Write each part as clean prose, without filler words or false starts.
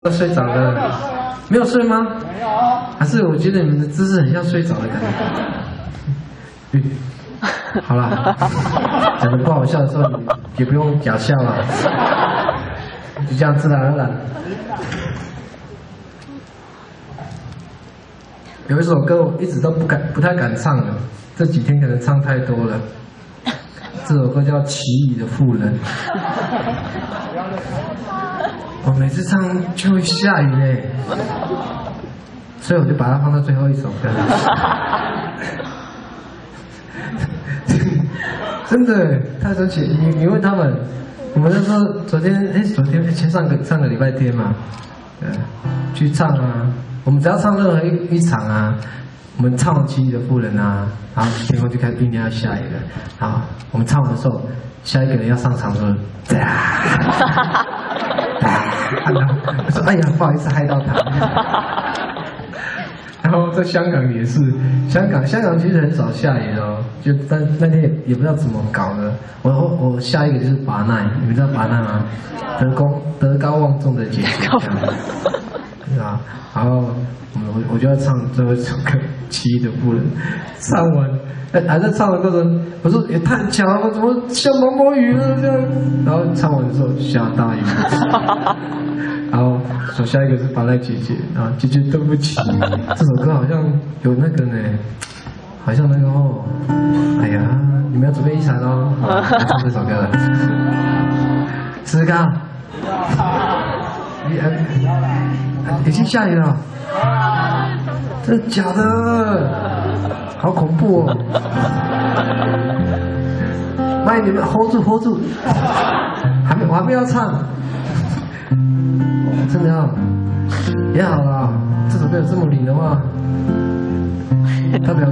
都睡着了，没有睡吗？没有。还是我觉得你们的姿势很像睡着的感觉。好了，讲的不好笑的时候，你也不用假笑了，就这样自然而然。有一首歌我一直都不太敢唱了，这几天可能唱太多了。这首歌叫《奇异的妇人》。我每次唱就会下雨嘞，所以我就把它放到最后一首歌。真的太神奇！你问他们，我们就说昨天上个礼拜天嘛，去唱啊，我们只要唱任何一场啊，我们唱完《奇异的妇人》啊，然后天空就开始酝酿下一个，然后我们唱完的时候，下一个人要上场的时候，我说哎呀，不好意思害到他。然后在香港也是，香港其实很少下雨的哦，就但那天也不知道怎么搞的。我下一个就是巴奈，你们知道巴奈吗？德高望重的姐姐，对吧？然后我就要唱最后一首歌《奇异的妇人》，唱完还在唱的过程，我说也太巧了，怎么下毛毛雨了这样？然后唱完的时候下大雨。然后说下一个是巴奈姐姐啊，姐姐对不起，这首歌好像有那个呢，好像那个哦，哎呀，你们要准备一闪哦，好，来唱这首歌了。思刚，已经下雨了，真的假的？好恐怖哦！妈，你们 hold 住，我还没要唱。真的啊，也好啦，这首歌有这么灵的话，代表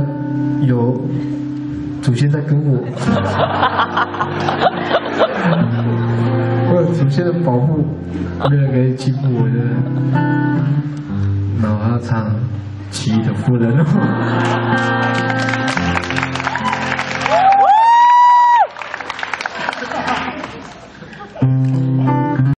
有祖先在跟我，或者祖先的保护，没有人可以欺负我的。那我要唱《奇异的妇人》哦。